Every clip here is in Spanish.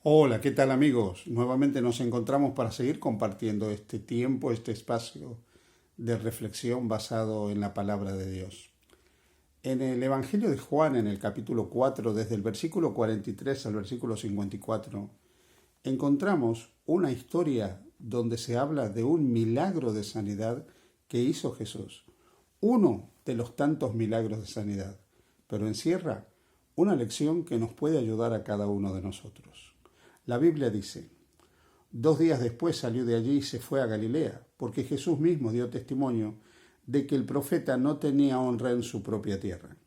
Hola, ¿qué tal amigos? Nuevamente nos encontramos para seguir compartiendo este tiempo, este espacio de reflexión basado en la palabra de Dios. En el Evangelio de Juan, en el capítulo 4, desde el versículo 43 al versículo 54, encontramos una historia donde se habla de un milagro de sanidad que hizo Jesús. Uno de los tantos milagros de sanidad, pero encierra una lección que nos puede ayudar a cada uno de nosotros. La Biblia dice: 2 días después salió de allí y se fue a Galilea, porque Jesús mismo dio testimonio de que el profeta no tenía honra en su propia tierra.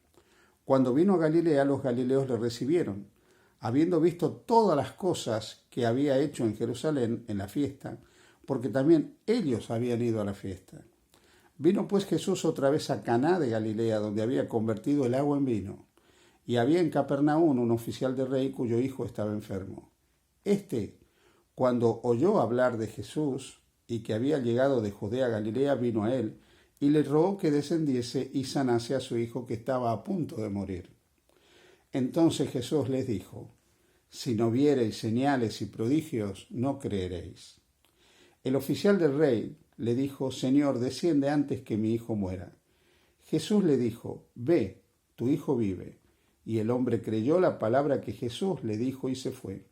Cuando vino a Galilea, los galileos le recibieron, habiendo visto todas las cosas que había hecho en Jerusalén en la fiesta, porque también ellos habían ido a la fiesta. Vino pues Jesús otra vez a Caná de Galilea, donde había convertido el agua en vino. Y había en Capernaum un oficial de rey cuyo hijo estaba enfermo. Este, cuando oyó hablar de Jesús y que había llegado de Judea a Galilea, vino a él y le rogó que descendiese y sanase a su hijo que estaba a punto de morir. Entonces Jesús les dijo: si no viereis señales y prodigios, no creeréis. El oficial del rey le dijo: Señor, desciende antes que mi hijo muera. Jesús le dijo: ve, tu hijo vive. Y el hombre creyó la palabra que Jesús le dijo y se fue.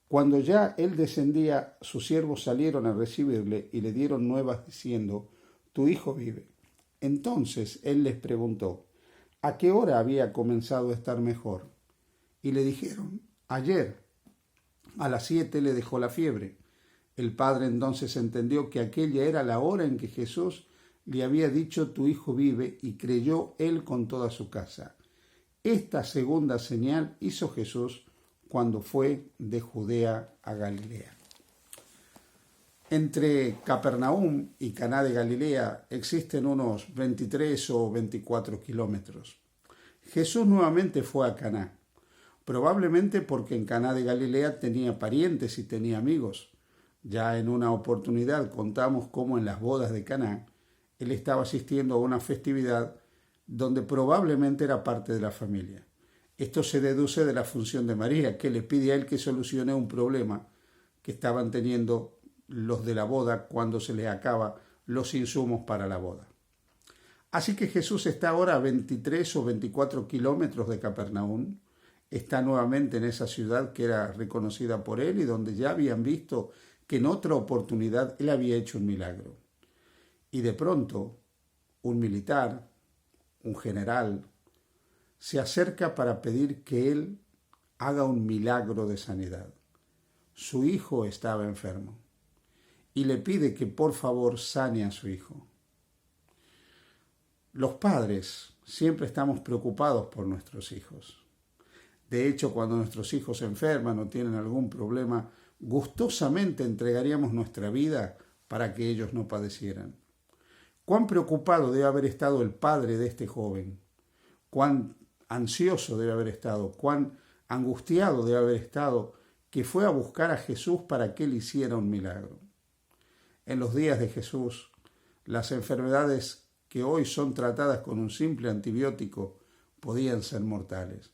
Cuando ya él descendía, sus siervos salieron a recibirle y le dieron nuevas diciendo: tu hijo vive. Entonces él les preguntó: ¿a qué hora había comenzado a estar mejor? Y le dijeron: ayer, a las 7 le dejó la fiebre. El padre entonces entendió que aquella era la hora en que Jesús le había dicho: tu hijo vive, y creyó él con toda su casa. Esta segunda señal hizo Jesús cuando fue de Judea a Galilea. Entre Capernaum y Caná de Galilea existen unos 23 o 24 kilómetros. Jesús nuevamente fue a Caná, probablemente porque en Caná de Galilea tenía parientes y tenía amigos. Ya en una oportunidad contamos cómo en las bodas de Caná él estaba asistiendo a una festividad donde probablemente era parte de la familia. Esto se deduce de la función de María, que le pide a él que solucione un problema que estaban teniendo los de la boda cuando se les acaba los insumos para la boda. Así que Jesús está ahora a 23 o 24 kilómetros de Capernaum, está nuevamente en esa ciudad que era reconocida por él y donde ya habían visto que en otra oportunidad él había hecho un milagro. Y de pronto, un militar, un general, se acerca para pedir que él haga un milagro de sanidad. Su hijo estaba enfermo y le pide que por favor sane a su hijo. Los padres siempre estamos preocupados por nuestros hijos. De hecho, cuando nuestros hijos se enferman o tienen algún problema, gustosamente entregaríamos nuestra vida para que ellos no padecieran. Cuán preocupado debe haber estado el padre de este joven, cuán ansioso debe haber estado, cuán angustiado debe haber estado, que fue a buscar a Jesús para que él hiciera un milagro. En los días de Jesús, las enfermedades que hoy son tratadas con un simple antibiótico podían ser mortales.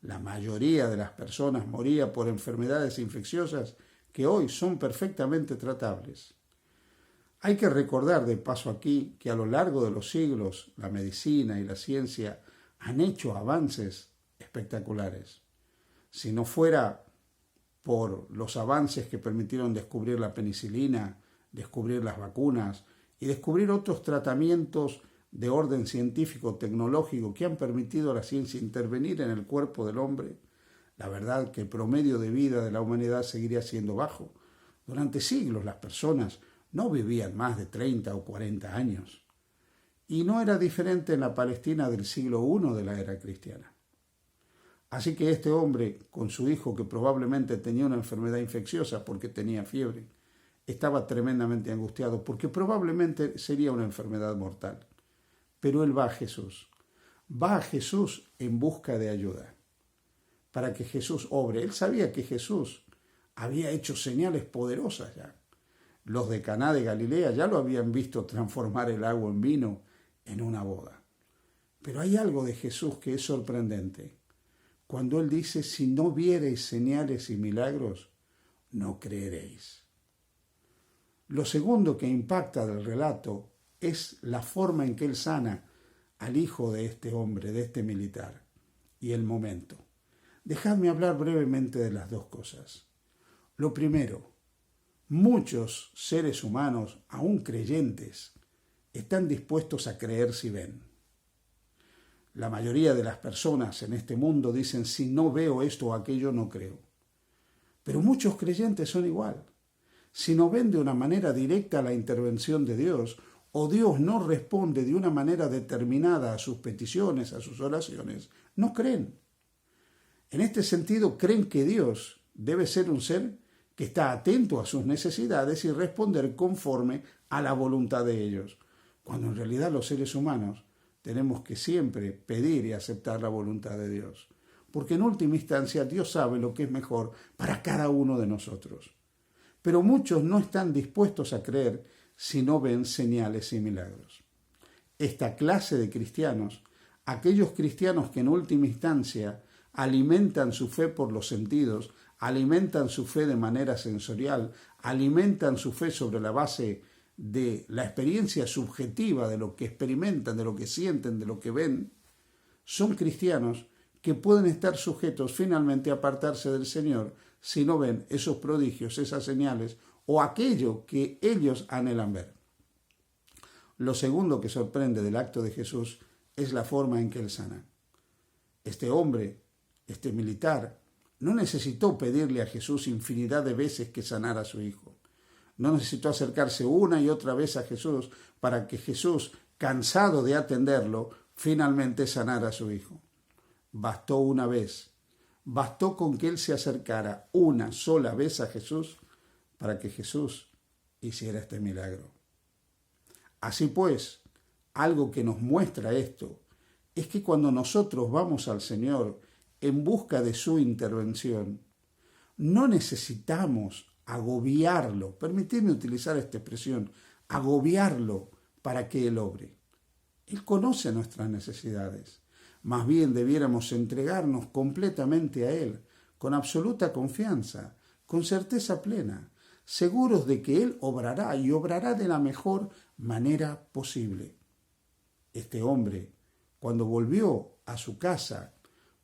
La mayoría de las personas moría por enfermedades infecciosas que hoy son perfectamente tratables. Hay que recordar de paso aquí que a lo largo de los siglos la medicina y la ciencia han hecho avances espectaculares. Si no fuera por los avances que permitieron descubrir la penicilina, descubrir las vacunas y descubrir otros tratamientos de orden científico, tecnológico, que han permitido a la ciencia intervenir en el cuerpo del hombre, la verdad que el promedio de vida de la humanidad seguiría siendo bajo. Durante siglos las personas no vivían más de 30 o 40 años. Y no era diferente en la Palestina del siglo I de la era cristiana. Así que este hombre, con su hijo que probablemente tenía una enfermedad infecciosa porque tenía fiebre, estaba tremendamente angustiado porque probablemente sería una enfermedad mortal. Pero él va a Jesús. Va a Jesús en busca de ayuda, para que Jesús obre. Él sabía que Jesús había hecho señales poderosas ya. Los de Caná de Galilea ya lo habían visto transformar el agua en vino en una boda. Pero hay algo de Jesús que es sorprendente. cuando Él dice, si no viereis señales y milagros, no creeréis. Lo segundo que impacta del relato es la forma en que Él sana al hijo de este hombre, de este militar, y el momento. Dejadme hablar brevemente de las dos cosas. Lo primero, muchos seres humanos, aún creyentes, están dispuestos a creer si ven. La mayoría de las personas en este mundo dicen, si no veo esto o aquello, no creo. Pero muchos creyentes son igual. Si no ven de una manera directa la intervención de Dios, o Dios no responde de una manera determinada a sus peticiones, a sus oraciones, no creen. En este sentido, creen que Dios debe ser un ser que está atento a sus necesidades y responder conforme a la voluntad de ellos, cuando en realidad los seres humanos tenemos que siempre pedir y aceptar la voluntad de Dios, porque en última instancia Dios sabe lo que es mejor para cada uno de nosotros. Pero muchos no están dispuestos a creer si no ven señales y milagros. Esta clase de cristianos, aquellos cristianos que en última instancia alimentan su fe por los sentidos, alimentan su fe de manera sensorial, alimentan su fe sobre la base de la experiencia subjetiva de lo que experimentan, de lo que sienten, de lo que ven, son cristianos que pueden estar sujetos finalmente a apartarse del Señor si no ven esos prodigios, esas señales o aquello que ellos anhelan ver. Lo segundo que sorprende del acto de Jesús es la forma en que Él sana. Este hombre, este militar, no necesitó pedirle a Jesús infinidad de veces que sanara a su hijo. No necesitó acercarse una y otra vez a Jesús para que Jesús, cansado de atenderlo, finalmente sanara a su hijo. Bastó una vez. Bastó con que él se acercara una sola vez a Jesús para que Jesús hiciera este milagro. Así pues, algo que nos muestra esto es que cuando nosotros vamos al Señor en busca de su intervención, no necesitamos agobiarlo, permitidme utilizar esta expresión, agobiarlo para que Él obre. Él conoce nuestras necesidades. Más bien debiéramos entregarnos completamente a Él, con absoluta confianza, con certeza plena, seguros de que Él obrará y obrará de la mejor manera posible. Este hombre, cuando volvió a su casa,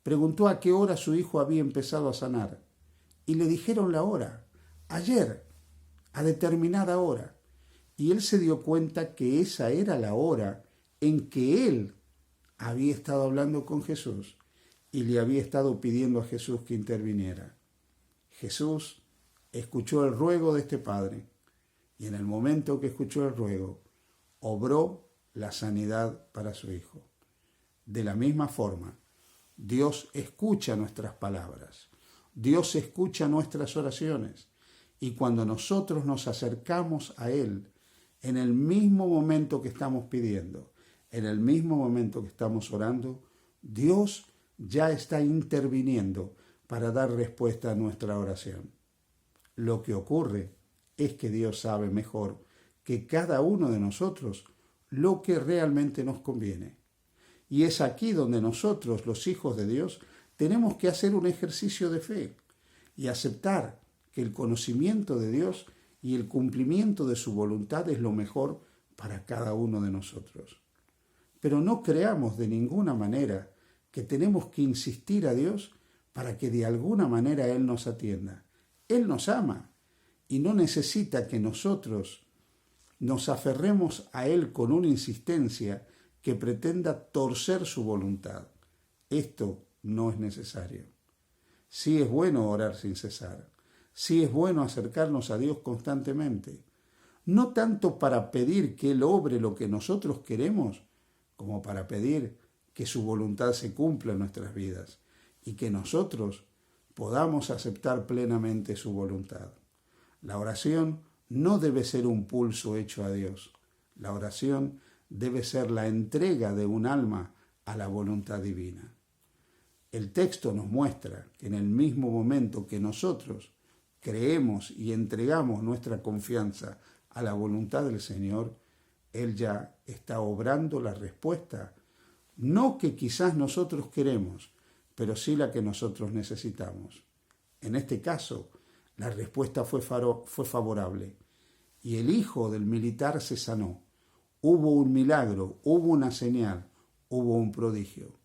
preguntó a qué hora su hijo había empezado a sanar, y le dijeron la hora, ayer, a determinada hora, y él se dio cuenta que esa era la hora en que él había estado hablando con Jesús y le había estado pidiendo a Jesús que interviniera. Jesús escuchó el ruego de este padre y en el momento que escuchó el ruego, obró la sanidad para su hijo. De la misma forma, Dios escucha nuestras palabras, Dios escucha nuestras oraciones y cuando nosotros nos acercamos a Él, en el mismo momento que estamos pidiendo, en el mismo momento que estamos orando, Dios ya está interviniendo para dar respuesta a nuestra oración. Lo que ocurre es que Dios sabe mejor que cada uno de nosotros lo que realmente nos conviene. Y es aquí donde nosotros, los hijos de Dios, tenemos que hacer un ejercicio de fe y aceptar que el conocimiento de Dios y el cumplimiento de su voluntad es lo mejor para cada uno de nosotros. Pero no creamos de ninguna manera que tenemos que insistir a Dios para que de alguna manera Él nos atienda. Él nos ama y no necesita que nosotros nos aferremos a Él con una insistencia que pretenda torcer su voluntad. Esto no es necesario. Sí es bueno orar sin cesar. Sí es bueno acercarnos a Dios constantemente. No tanto para pedir que Él obre lo que nosotros queremos, como para pedir que su voluntad se cumpla en nuestras vidas y que nosotros podamos aceptar plenamente su voluntad. La oración no debe ser un pulso hecho a Dios. La oración debe ser la entrega de un alma a la voluntad divina. El texto nos muestra que en el mismo momento que nosotros creemos y entregamos nuestra confianza a la voluntad del Señor, Él ya está obrando la respuesta, no que quizás nosotros queremos, pero sí la que nosotros necesitamos. En este caso, la respuesta fue favorable y el hijo del militar se sanó. Hubo un milagro, hubo una señal, hubo un prodigio.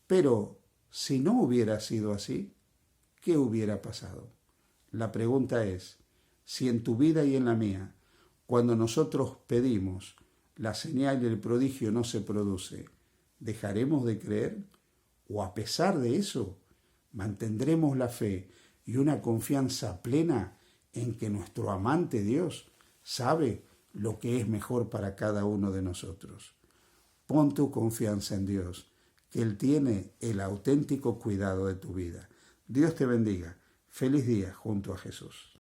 Pero si no hubiera sido así, ¿qué hubiera pasado? La pregunta es, si en tu vida y en la mía, cuando nosotros pedimos, la señal y el prodigio no se produce, ¿dejaremos de creer? ¿O a pesar de eso, mantendremos la fe y una confianza plena en que nuestro amante Dios sabe lo que es mejor para cada uno de nosotros? Pon tu confianza en Dios, que Él tiene el auténtico cuidado de tu vida. Dios te bendiga. Feliz día junto a Jesús.